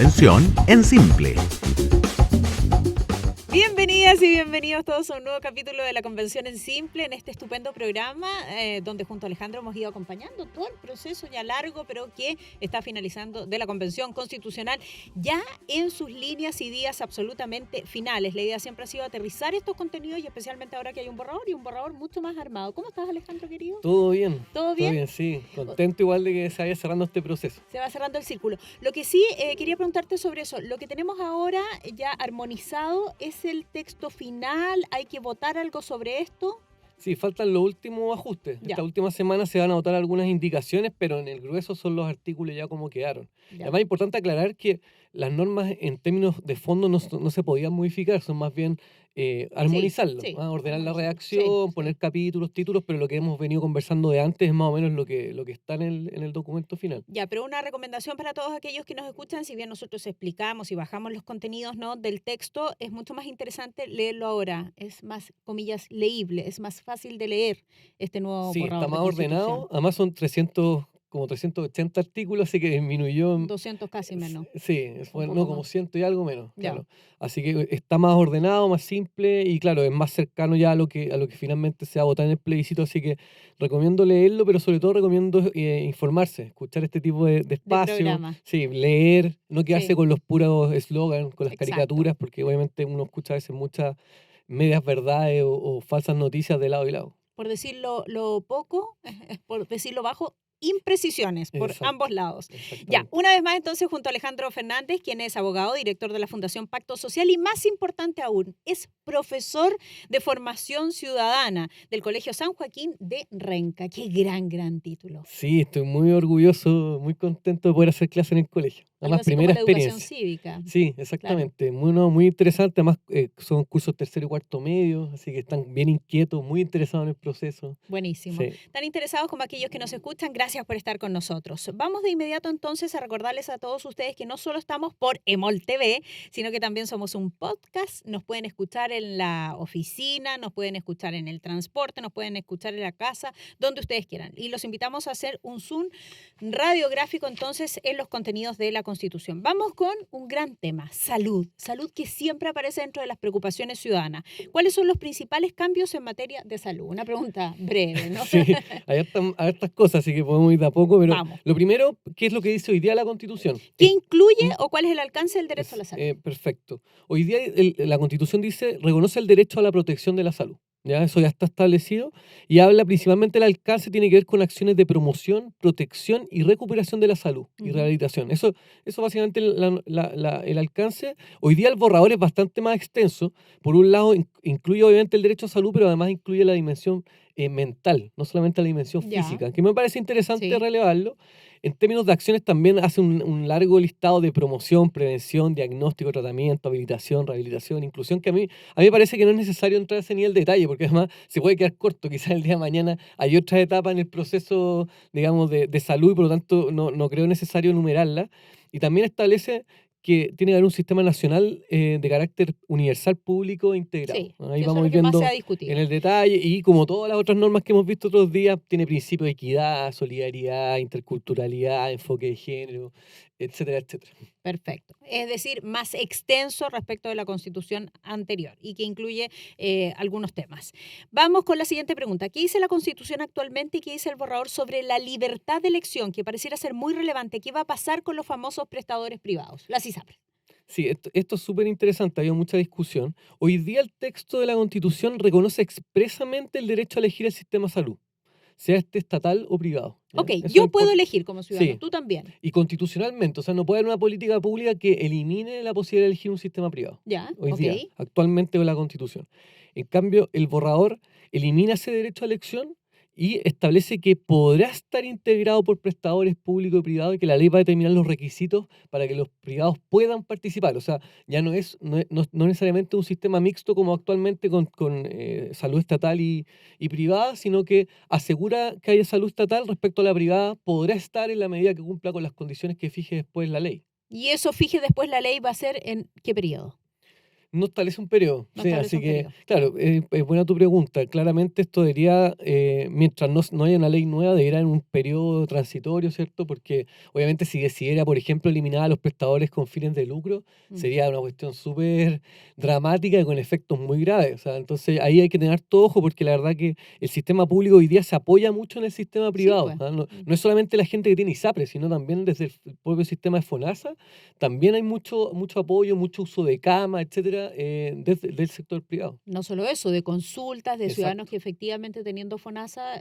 convención en simple. Bienvenidas y bienvenidos todos a un nuevo capítulo de La Convención en Simple, en este estupendo programa donde junto a Alejandro hemos ido acompañando todo el proceso ya largo, pero que está finalizando, de la Convención Constitucional, ya en sus líneas y días absolutamente finales. La idea siempre ha sido aterrizar estos contenidos y especialmente ahora que hay un borrador mucho más armado. ¿Cómo estás, Alejandro, querido? Todo bien. ¿Todo bien? Todo bien, sí. Contento igual de que se vaya cerrando este proceso. Se va cerrando el círculo. Lo que sí quería preguntarte sobre eso. Lo que tenemos ahora ya armonizado es el texto final. ¿Hay que votar algo sobre esto? Sí, faltan los últimos ajustes. Ya. Esta última semana se van a votar algunas indicaciones, pero en el grueso son los artículos ya como quedaron. Ya. Además, es importante aclarar que las normas en términos de fondo no se podían modificar, son más bien armonizarlo, sí, ordenar la armonizar. redacción, Sí, poner capítulos, títulos, pero lo que hemos venido conversando de antes es más o menos lo que está en el documento final. Ya, pero una recomendación para todos aquellos que nos escuchan, si bien nosotros explicamos y bajamos los contenidos, ¿no?, del texto, es mucho más interesante leerlo ahora. Es más, comillas, leíble, es más fácil de leer este nuevo Sí, borrador está más de ordenado, Constitución. además son 380 artículos, así que disminuyó 200 casi menos. Sí, fue poco no, más. como 100 y algo menos, Ya. claro. Así que está más ordenado, más simple y claro, es más cercano ya a lo que finalmente se va a votar en el plebiscito, así que recomiendo leerlo, pero sobre todo recomiendo informarse, escuchar este tipo de espacio, programa. sí, leer, no quedarse Sí. con los puros eslogans, con las Exacto. caricaturas, porque obviamente uno escucha a veces muchas medias verdades o falsas noticias de lado y lado. Por decirlo lo poco, por decirlo bajo, imprecisiones por Exacto, ambos lados. Ya, exactamente. una vez más entonces junto a Alejandro Fernández, quien es abogado, director de la Fundación Pacto Social y más importante aún, es profesor de formación ciudadana del Colegio San Joaquín de Renca. Qué gran título. Sí, estoy muy orgulloso, muy contento de poder hacer clase en el colegio. Algo Además, así como primera la educación experiencia. cívica. Sí, exactamente. Muy interesante. Además, son cursos tercero y cuarto medio, así que están bien inquietos, muy interesados en el proceso. Buenísimo. Sí. Tan interesados como aquellos que nos escuchan, gracias por estar con nosotros. Vamos de inmediato entonces a recordarles a todos ustedes que no solo estamos por EMOL TV, sino que también somos un podcast. Nos pueden escuchar en la oficina, nos pueden escuchar en el transporte, nos pueden escuchar en la casa, donde ustedes quieran. Y los invitamos a hacer un zoom radiográfico entonces en los contenidos de la Constitución. Vamos con un gran tema, salud. Salud que siempre aparece dentro de las preocupaciones ciudadanas. ¿Cuáles son los principales cambios en materia de salud? Una pregunta breve, ¿no? Sí, hay hartas cosas, así que podemos ir de a poco, pero Vamos. lo primero, ¿qué es lo que dice hoy día la Constitución? ¿Qué incluye o cuál es el alcance del derecho a la salud? Perfecto. Hoy día la Constitución dice, reconoce el derecho a la protección de la salud. ¿Ya? Eso ya está establecido y habla principalmente del alcance, tiene que ver con acciones de promoción, protección y recuperación de la salud y Ujú. rehabilitación. Eso básicamente el alcance. Hoy día el borrador es bastante más extenso. Por un lado, incluye obviamente el derecho a salud, pero además incluye la dimensión mental, no solamente la dimensión Ya. física, que me parece interesante Sí. relevarlo. En términos de acciones también hace un largo listado de promoción, prevención, diagnóstico, tratamiento, habilitación, rehabilitación, inclusión, que a mí me parece que no es necesario entrar a ese nivel de detalle, porque además se puede quedar corto. Quizás el día de mañana hay otras etapas en el proceso, digamos, de salud y por lo tanto no creo necesario enumerarla. Y también establece que tiene que haber un sistema nacional de carácter universal, público e integrado. Sí, Ahí que eso es vamos lo que más se viendo ha discutido. en el detalle y como todas las otras normas que hemos visto otros días, tiene principios de equidad, solidaridad, interculturalidad, enfoque de género, etcétera, etcétera. Perfecto. Es decir, más extenso respecto de la Constitución anterior y que incluye algunos temas. Vamos con la siguiente pregunta. ¿Qué dice la Constitución actualmente y qué dice el borrador sobre la libertad de elección, que pareciera ser muy relevante? ¿Qué va a pasar con los famosos prestadores privados? Las ISAPRES. Sí, esto es súper interesante, había mucha discusión. Hoy día el texto de la Constitución reconoce expresamente el derecho a elegir el sistema de salud, sea este estatal o privado. ¿ya? Ok, Eso yo es puedo elegir como ciudadano, Sí, tú también. y constitucionalmente, o sea, no puede haber una política pública que elimine la posibilidad de elegir un sistema privado. Ya, Hoy ok. día, actualmente con la Constitución. En cambio, el borrador elimina ese derecho a elección y establece que podrá estar integrado por prestadores públicos y privados y que la ley va a determinar los requisitos para que los privados puedan participar. O sea, ya no necesariamente un sistema mixto como actualmente con salud estatal y privada, sino que asegura que haya salud estatal respecto a la privada, podrá estar en la medida que cumpla con las condiciones que fije después la ley. Y eso fije después la ley va a ser en qué periodo. No establece un periodo. No Sí, establece así un que, periodo. claro, es buena tu pregunta. Claramente esto debería, mientras no haya una ley nueva, debería en un periodo transitorio, ¿cierto? Porque obviamente si decidiera, por ejemplo, eliminar a los prestadores con fines de lucro, Mm, sería una cuestión súper dramática y con efectos muy graves. O sea, entonces ahí hay que tener todo ojo porque la verdad que el sistema público hoy día se apoya mucho en el sistema sí, privado. pues. ¿Ah? No, Mm. no es solamente la gente que tiene ISAPRE, sino también desde el propio sistema de FONASA también hay mucho apoyo, mucho uso de cama, etcétera, desde del sector privado. No solo eso, de consultas de ciudadanos Exacto. que efectivamente teniendo FONASA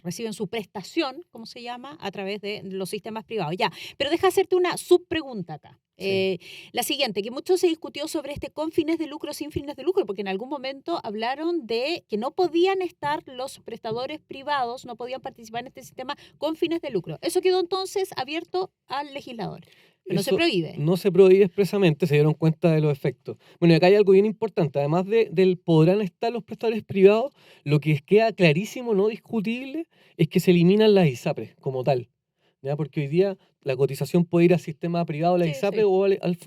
reciben su prestación, ¿cómo se llama?, a través de los sistemas privados. Ya, pero deja hacerte una subpregunta acá. Sí. La siguiente, que mucho se discutió sobre este con fines de lucro, sin fines de lucro, porque en algún momento hablaron de que no podían estar los prestadores privados, no podían participar en este sistema con fines de lucro. Eso quedó entonces abierto al legislador, pero no se Eso prohíbe. no se prohíbe expresamente, se dieron cuenta de los efectos. Bueno, y acá hay algo bien importante, además del podrán estar los prestadores privados, lo que queda clarísimo, no discutible, es que se eliminan las ISAPRES como tal. ¿Ya? Porque hoy día la cotización puede ir al sistema privado, la Sí, ISAPRE sí, o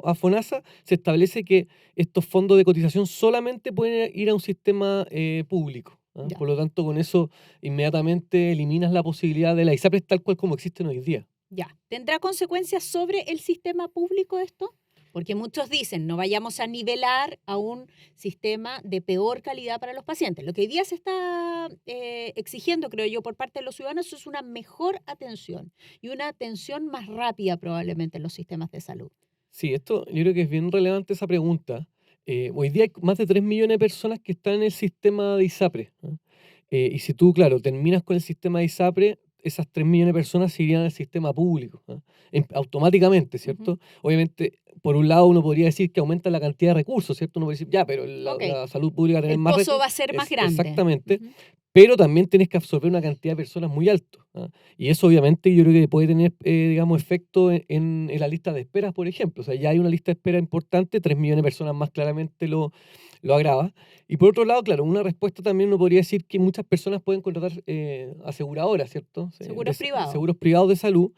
a FONASA, se establece que estos fondos de cotización solamente pueden ir a un sistema público. ¿Ah? ya. Por lo tanto, con eso inmediatamente eliminas la posibilidad de la ISAPRES tal cual como existen hoy día. Ya. ¿Tendrá consecuencias sobre el sistema público esto? Porque muchos dicen, no vayamos a nivelar a un sistema de peor calidad para los pacientes. Lo que hoy día se está exigiendo, creo yo, por parte de los ciudadanos es una mejor atención y una atención más rápida probablemente en los sistemas de salud. Sí, esto yo creo que es bien relevante esa pregunta. Hoy día hay más de 3 millones de personas que están en el sistema de ISAPRE. ¿Ah? Y si tú, claro, terminas con el sistema de ISAPRE, esas 3 millones de personas se irían al sistema público, ¿ah? Automáticamente, Ujú. ¿cierto? Obviamente, por un lado uno podría decir que aumenta la cantidad de recursos, ¿cierto? Uno puede decir, ya, pero la, Ok, la salud pública va a tener el más pozo recursos. va a ser más grande. Exactamente, Ujú. pero también tienes que absorber una cantidad de personas muy alto. ¿Ah? Y eso obviamente yo creo que puede tener, digamos, efecto en la lista de esperas, por ejemplo. O sea, ya hay una lista de espera importante, 3 millones de personas más claramente lo agrava. Y por otro lado, claro, una respuesta también uno podría decir que muchas personas pueden contratar aseguradoras, ¿cierto? Seguros privados. Seguros privados de salud,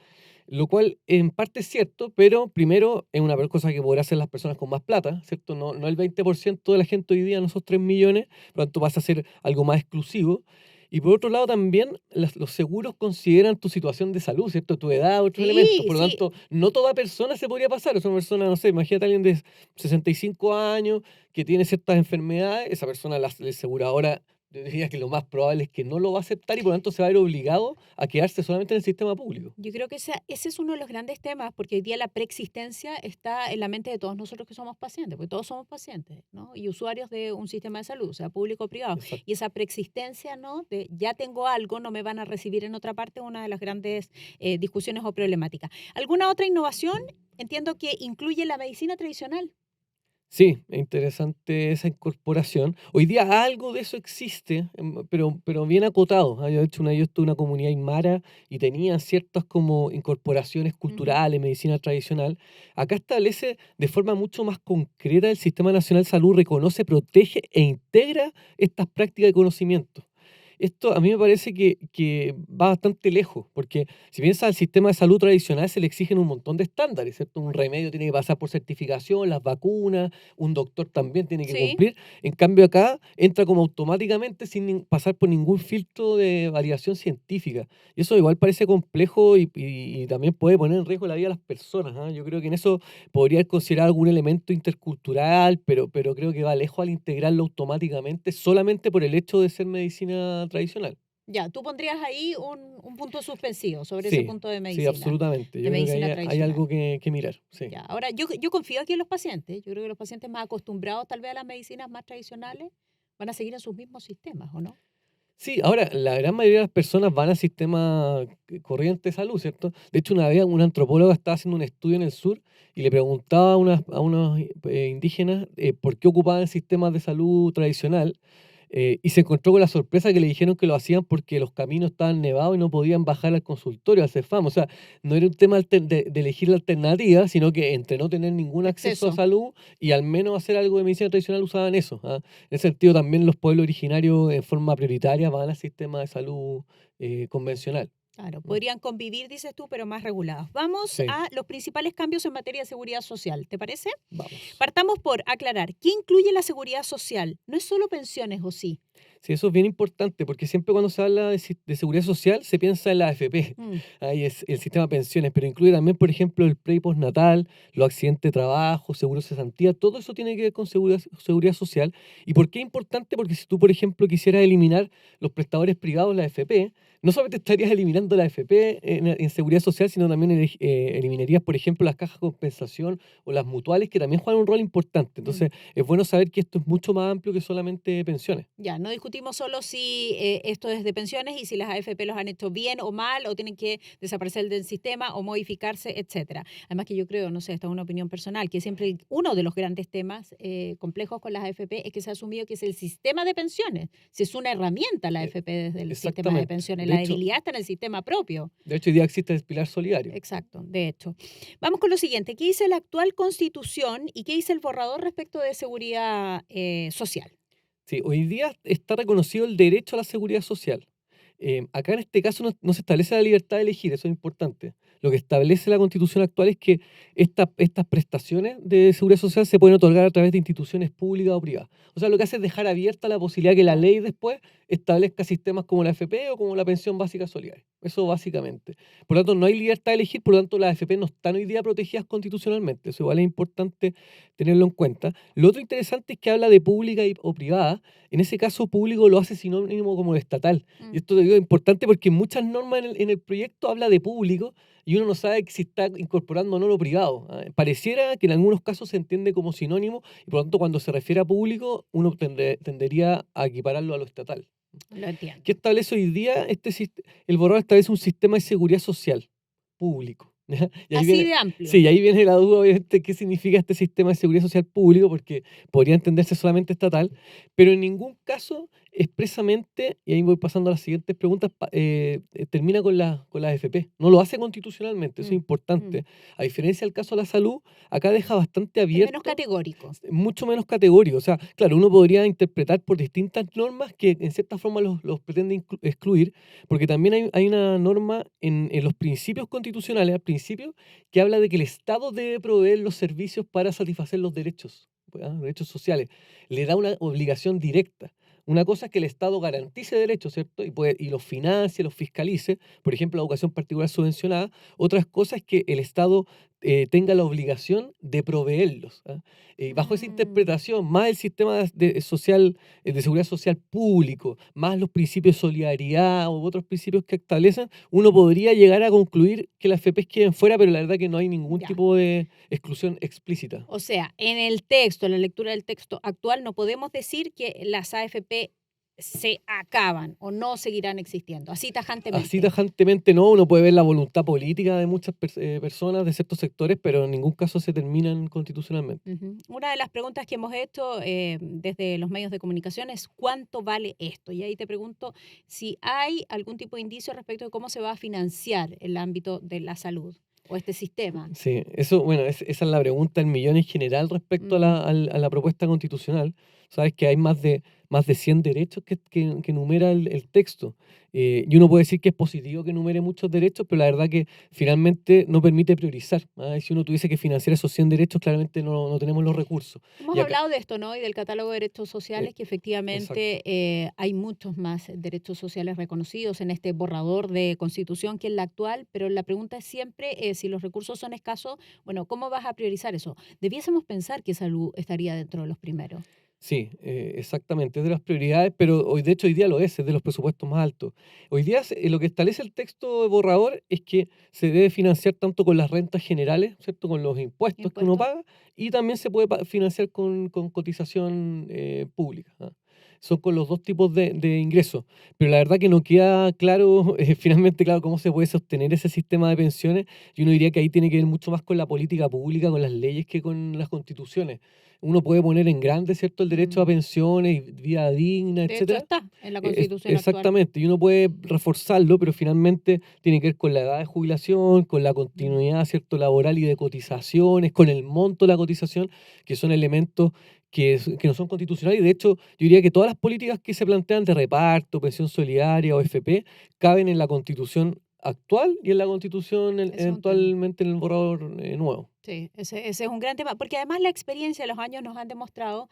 lo cual en parte es cierto, pero primero es una cosa que podrán hacer las personas con más plata, ¿cierto? No el 20% de la gente hoy día, no esos 3 millones, por lo tanto pasa a ser algo más exclusivo. Y por otro lado también los seguros consideran tu situación de salud, ¿cierto? Tu edad, otros elementos. Sí, Por lo sí, tanto, no toda persona se podría pasar. Es una persona, no sé, imagínate a alguien de 65 años que tiene ciertas enfermedades, esa persona, la aseguradora, yo diría que lo más probable es que no lo va a aceptar y por lo tanto se va a ver obligado a quedarse solamente en el sistema público. yo creo que ese es uno de los grandes temas, porque hoy día la preexistencia está en la mente de todos nosotros que somos pacientes, porque todos somos pacientes, ¿no? Y usuarios de un sistema de salud, sea público o privado. Y Exacto. esa preexistencia, ¿no? De ya tengo algo, no me van a recibir en otra parte, una de las grandes discusiones o problemáticas. ¿Alguna otra innovación? Entiendo que incluye la medicina tradicional. Sí, es interesante esa incorporación. Hoy día algo de eso existe, pero bien acotado. ¿Ah? Yo, de hecho, yo estuve en una comunidad aymara y tenían ciertas como incorporaciones Ujú. culturales, medicina tradicional. Acá establece de forma mucho más concreta el Sistema Nacional de Salud, reconoce, protege e integra estas prácticas de conocimiento. Esto a mí me parece que va bastante lejos, porque si piensas al sistema de salud tradicional, se le exigen un montón de estándares, ¿cierto? Un remedio tiene que pasar por certificación, las vacunas, un doctor también tiene que Sí. cumplir. En cambio, acá entra como automáticamente sin pasar por ningún filtro de validación científica. Y eso igual parece complejo y también puede poner en riesgo la vida de las personas. ¿Ah? Yo creo que en eso podría considerar algún elemento intercultural, pero creo que va lejos al integrarlo automáticamente solamente por el hecho de ser medicina tradicional. Ya, tú pondrías ahí un punto suspensivo sobre ese Sí, punto sí, absolutamente. de Yo creo que medicina hay algo tradicional. que mirar, sí. Ya, ahora yo confío aquí en los pacientes. Yo creo que los pacientes más acostumbrados tal vez a las medicinas más tradicionales van a seguir en sus mismos sistemas, ¿o no? Sí, ahora, la gran mayoría de las personas van al sistema corriente de salud, ¿cierto? De hecho, una vez una antropóloga estaba haciendo un estudio en el sur y le preguntaba a unos indígenas por qué ocupaban sistemas de salud tradicional. Y se encontró con la sorpresa que le dijeron que lo hacían porque los caminos estaban nevados y no podían bajar al consultorio, al CEFAM. O sea, no era un tema de elegir la alternativa, sino que entre no tener ningún De acceso a acceso. salud y al menos hacer algo de medicina tradicional usaban eso. ¿Ah? En ese sentido, también los pueblos originarios en forma prioritaria van al sistema de salud convencional. Claro, Mm, podrían convivir, dices tú, pero más regulados. Vamos Sí, a los principales cambios en materia de seguridad social, ¿te parece? vamos. Partamos por aclarar, ¿qué incluye la seguridad social? No es solo pensiones, ¿o sí? Sí, eso es bien importante, porque siempre cuando se habla de seguridad social se piensa en la AFP, Mm, ahí es el sistema de pensiones, pero incluye también, por ejemplo, el pre y postnatal, los accidentes de trabajo, seguro de cesantía, todo eso tiene que ver con seguridad social. ¿Y por qué es importante? Porque si tú, por ejemplo, quisieras eliminar los prestadores privados de la AFP, no solamente estarías eliminando la AFP en seguridad social, sino también eliminarías, por ejemplo, las cajas de compensación o las mutuales, que también juegan un rol importante. mm. Entonces, es bueno saber que esto es mucho más amplio que solamente pensiones. Ya, no discutimos solo si esto es de pensiones y si las AFP los han hecho bien o mal o tienen que desaparecer del sistema o modificarse, etcétera. Además que yo creo, no sé, esta es una opinión personal, que siempre uno de los grandes temas complejos con las AFP es que se ha asumido que es el sistema de pensiones. Si es una herramienta la Eh, AFP desde el sistema de Exactamente. pensiones, la debilidad está en el sistema propio. Hoy día existe el pilar solidario. Exacto, de hecho. Vamos con lo siguiente. ¿Qué dice la actual constitución y qué dice el borrador respecto de seguridad social? Sí, hoy día está reconocido el derecho a la seguridad social. Acá en este caso no se establece la libertad de elegir, eso es importante. Lo que establece la Constitución actual es que estas prestaciones de seguridad social se pueden otorgar a través de instituciones públicas o privadas. O sea, lo que hace es dejar abierta la posibilidad que la Ya. ley después establezca sistemas como la AFP o como la pensión básica solidaria. Eso básicamente. Por lo tanto, no hay libertad de elegir, por lo tanto, las AFP no están hoy día protegidas constitucionalmente. Eso igual es importante tenerlo en cuenta. Lo otro interesante es que habla de pública o privada. En ese caso, público lo hace sinónimo como de estatal. Y Mm. esto te digo es importante porque muchas normas en el proyecto habla de público y uno no sabe si está incorporando o no lo privado. Pareciera que en algunos casos se entiende como sinónimo y por lo tanto cuando se refiere a público uno tendería a equipararlo a lo estatal. Lo ¿Qué entiendo. establece hoy día? El borrador establece un sistema de seguridad social público. ¿Ya? Y ahí Así viene, de sí, amplio. y ahí viene la duda, obviamente, qué significa este sistema de seguridad social público, porque podría entenderse solamente estatal, pero en ningún caso expresamente, y ahí voy pasando a las siguientes preguntas, termina con la AFP. No lo hace constitucionalmente, eso es Mm, mm. importante. A diferencia del caso de la salud, acá deja bastante Es menos abierto, categórico. mucho menos categórico. O sea, claro, uno podría interpretar por distintas normas que en cierta forma los pretende excluir, porque también hay una norma en los principios constitucionales, al principio, que habla de que el Estado debe proveer los servicios para satisfacer los derechos, derechos sociales. Le da una obligación directa. Una cosa es que el Estado garantice derechos, ¿cierto? Y los financie, los fiscalice, por ejemplo, la educación particular subvencionada. Otra cosa es que el Estado tenga la obligación de proveerlos. Bajo esa Mm. interpretación, más el sistema social, de seguridad social público, más los principios de solidaridad u otros principios que establecen, uno podría llegar a concluir que las FPs queden fuera, pero la verdad que no hay ningún Ya. tipo de exclusión explícita. O sea, en el texto, en la lectura del texto actual, no podemos decir que las AFP se acaban o no seguirán existiendo, así Así tajantemente. tajantemente no, uno puede ver la voluntad política de muchas personas de ciertos sectores, pero en ningún caso se terminan constitucionalmente. Ujú. Una de las preguntas que hemos hecho desde los medios de comunicación es ¿cuánto vale esto? Y ahí te pregunto si hay algún tipo de indicio respecto de cómo se va a financiar el ámbito de la salud o este sistema. Sí, eso, bueno, esa es la pregunta del millón en general respecto a Mm, la propuesta constitucional. Sabes que hay más de 100 derechos que enumera el texto. Y uno puede decir que es positivo que enumere muchos derechos, pero la verdad que finalmente no permite priorizar. Y si uno tuviese que financiar esos 100 derechos, claramente no tenemos los recursos. Hemos Y acá, hablado de esto, ¿no? Y del catálogo de derechos eh, sociales, que exacto. efectivamente hay muchos más derechos sociales reconocidos en este borrador de constitución que en la actual, pero la pregunta es siempre, si los recursos son escasos, bueno, ¿cómo vas a priorizar eso? Debiésemos pensar que salud estaría dentro de los primeros. Sí, exactamente, es de las prioridades, pero de hecho hoy día lo es de los presupuestos más altos. Hoy día lo que establece el texto de borrador es que se debe financiar tanto con las rentas generales, ¿cierto? Con los impuestos que uno ¿Impuestos? paga, y también se puede financiar con cotización pública. Son con los dos tipos de ingresos, pero la verdad que no queda claro, finalmente claro, cómo se puede sostener ese sistema de pensiones, y uno diría que ahí tiene que ver mucho más con la política pública, con las leyes, que con las constituciones. Uno puede poner en grande, ¿cierto?, el derecho a Mm. pensiones y vida digna, De hecho, etcétera. está en la constitución actual. Exactamente, y uno puede reforzarlo, pero finalmente tiene que ver con la edad de jubilación, con la Mm. continuidad, ¿cierto?, laboral y de cotizaciones, con el monto de la cotización, que son elementos que no son constitucionales. Y de hecho, yo diría que todas las políticas que se plantean de reparto, pensión solidaria o FP, caben en la constitución actual y en la Constitución Ese es un tema. eventualmente en el borrador nuevo. Sí, ese es un gran tema, porque además la experiencia de los años nos han demostrado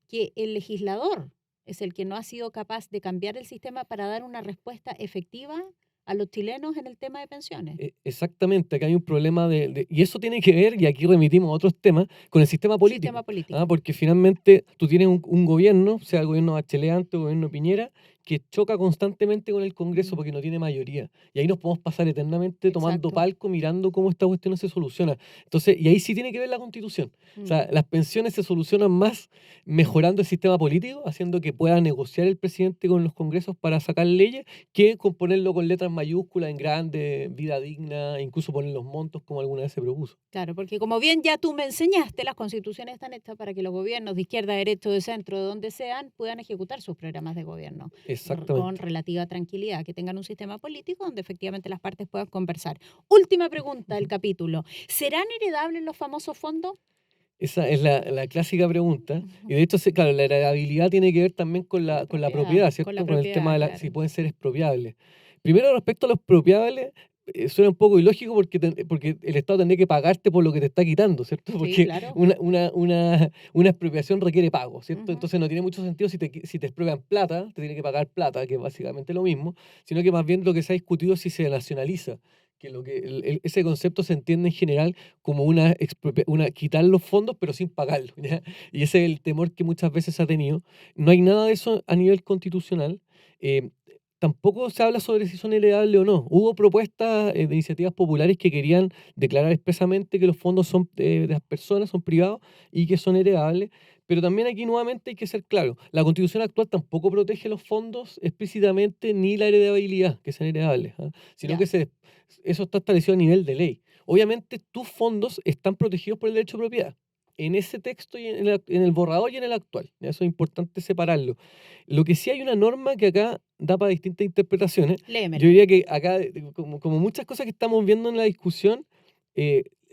que el legislador es el que no ha sido capaz de cambiar el sistema para dar una respuesta efectiva a los chilenos en el tema de pensiones. Exactamente, acá hay un problema y eso tiene que ver, y aquí remitimos a otros temas, con el sistema Sistema político. político. Porque finalmente tú tienes un gobierno, sea el gobierno Bachelet antes o el gobierno Piñera, que choca constantemente con el Congreso Mm, porque no tiene mayoría. Y ahí nos podemos pasar eternamente tomando exacto. palco, mirando cómo esta cuestión no se soluciona. Entonces, y ahí sí tiene que ver la Constitución. O Mm, sea, las pensiones se solucionan más mejorando el sistema político, haciendo que pueda negociar el presidente con los congresos para sacar leyes, que con ponerlo con letras mayúsculas en grande, vida digna, incluso poner los montos como alguna vez se propuso. claro, porque como bien ya tú me enseñaste, las constituciones están hechas para que los gobiernos de izquierda, derecha, de centro, de donde sean, puedan ejecutar sus programas de gobierno con Exactamente. relativa tranquilidad, que tengan un sistema político donde efectivamente las partes puedan conversar. Última pregunta del Ujú. capítulo. ¿Serán heredables los famosos fondos? Esa es la clásica pregunta. Y Ujú. de hecho, claro, la heredabilidad tiene que ver también con Con la propiedad, la ¿cierto? Con el tema propiedad, de si claro. pueden ser expropiables. Primero, respecto a los expropiables, suena un poco ilógico porque el Estado tendría que pagarte por lo que te está quitando, ¿cierto? Sí, Porque claro. una expropiación requiere pago, ¿cierto? Ujú. Entonces no tiene mucho sentido si te expropian plata, te tiene que pagar plata, que es básicamente lo mismo, sino que más bien lo que se ha discutido es si se nacionaliza. Que ese concepto se entiende en general como quitar los fondos pero sin pagarlos, ¿ya? Y ese es el temor que muchas veces se ha tenido. No hay nada de eso a nivel constitucional. eh, Tampoco se habla sobre si son heredables o no. Hubo propuestas de iniciativas populares que querían declarar expresamente que los fondos son de las personas, son privados y que son heredables. Pero también aquí nuevamente hay que ser claro, la constitución actual tampoco protege los fondos explícitamente ni la heredabilidad, que sean heredables, ¿ah? Sino Ya. que eso está establecido a nivel de ley. Obviamente tus fondos están protegidos por el derecho de propiedad. En ese texto y en el borrador y en el actual. ¿Ya? Eso es importante separarlo. Lo que sí hay una norma que acá da para distintas interpretaciones. Yo Léemela. diría que acá, como muchas cosas que estamos viendo en la discusión,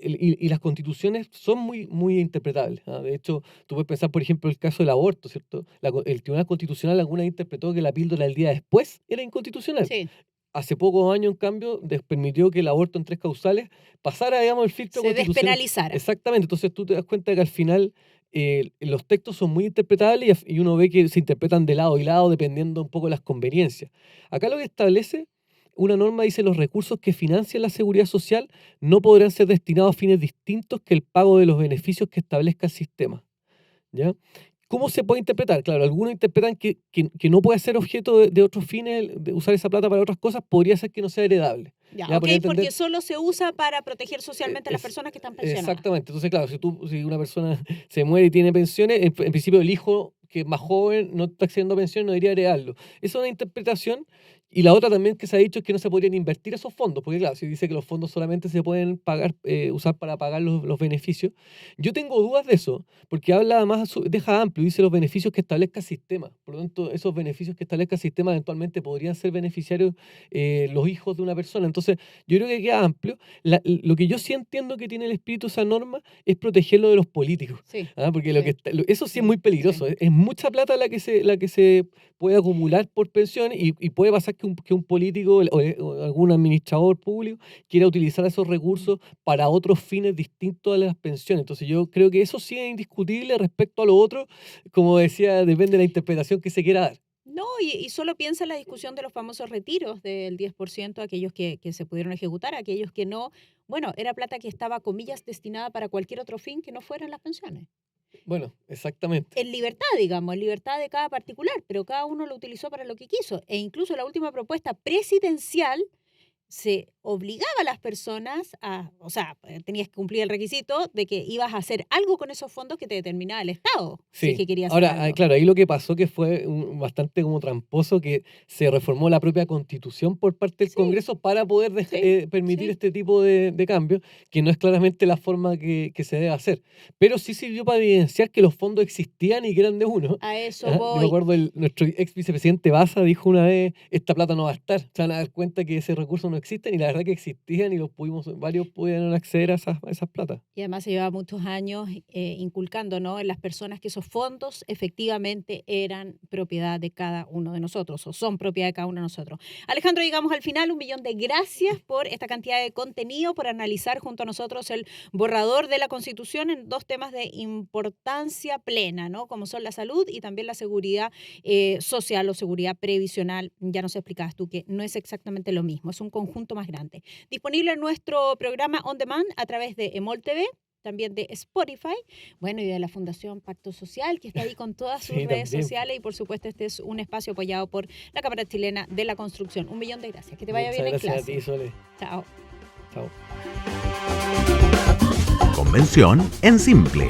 y las constituciones son muy, muy interpretables. ¿Ah? De hecho, tú puedes pensar, por ejemplo, el caso del aborto, ¿cierto? El Tribunal Constitucional alguna vez interpretó que la píldora del día después era inconstitucional. Sí. Hace pocos años, en cambio, permitió que el aborto en 3 causales pasara, digamos, el filtro Se constitucional. despenalizara. Exactamente, entonces tú te das cuenta que al final los textos son muy interpretables y uno ve que se interpretan de lado y lado dependiendo un poco de las conveniencias. Acá lo que establece una norma dice: los recursos que financian la seguridad social no podrán ser destinados a fines distintos que el pago de los beneficios que establezca el sistema. ¿Ya? ¿Cómo se puede interpretar? Claro, algunos interpretan que no puede ser objeto de otros fines, de usar esa plata para otras cosas, podría ser que no sea heredable. Ya, Ya, ok, podría entender. porque solo se usa para proteger eh, socialmente a las es- personas que están pensionadas. Exactamente. Entonces, claro, si una persona se muere y tiene pensiones, en principio el hijo que es más joven no está accediendo a pensión, no debería heredarlo. Esa es una interpretación. Y la otra también que se ha dicho es que no se podrían invertir esos fondos, porque claro, si dice que los fondos solamente se pueden pagar, usar para pagar los beneficios. Yo tengo dudas de eso, porque habla además, deja amplio, dice los beneficios que establezca el sistema. Por lo tanto, esos beneficios que establezca el sistema eventualmente podrían ser beneficiarios los hijos de una persona. Entonces, yo creo que queda amplio. Lo que yo sí entiendo que tiene el espíritu de esa norma es protegerlo de los políticos. Sí, ¿Ah? Porque sí, eso sí es sí, muy peligroso. sí. Es mucha plata la que se puede acumular por pensiones y puede pasar que un político o algún administrador público quiera utilizar esos recursos para otros fines distintos a las pensiones. Entonces yo creo que eso sí es indiscutible respecto a lo otro. Como decía, depende de la interpretación que se quiera dar. No, y solo piensa en la discusión de los famosos retiros del 10%, aquellos que se pudieron ejecutar, aquellos que no. Bueno, era plata que estaba, comillas, destinada para cualquier otro fin que no fueran las pensiones. Bueno, exactamente. En libertad, digamos, en libertad de cada particular, pero cada uno lo utilizó para lo que quiso. E incluso la última propuesta presidencial se obligaba a las personas a, o sea, tenías que cumplir el requisito de que ibas a hacer algo con esos fondos que te determinaba el Estado, si es Sí. que querías hacer Ahora, algo. claro, ahí lo que pasó que fue bastante como tramposo que se reformó la propia Constitución por parte del Sí, Congreso para poder sí, permitir sí. este tipo de cambios, que no es claramente la forma que se debe hacer. Pero sí sirvió para evidenciar que los fondos existían y que eran de uno. A eso ¿Ah? Yo me voy. acuerdo, nuestro ex vicepresidente Baza dijo una vez: esta plata no va a estar, se van a dar cuenta que ese recurso no existe, y la verdad que existían y varios pudieron acceder a esas plata. Y además se lleva muchos años inculcando, ¿no?, en las personas que esos fondos efectivamente eran propiedad de cada uno de nosotros o son propiedad de cada uno de nosotros. Alejandro, llegamos al final. 1.000.000 de gracias por esta cantidad de contenido, por analizar junto a nosotros el borrador de la Constitución en dos temas de importancia plena, ¿no?, como son la salud y también la seguridad social o seguridad previsional. Ya nos explicabas tú que no es exactamente lo mismo, es un conjunto más grande. Disponible en nuestro programa On Demand a través de Emol TV, también de Spotify, bueno, y de la Fundación Pacto Social, que está ahí con todas sus Sí, redes también. sociales, y por supuesto este es un espacio apoyado por la Cámara Chilena de la Construcción. 1.000.000 de gracias, que te vaya Muchas bien en gracias a clase. ti, Sole. Chao. Chao. Convención en Simple.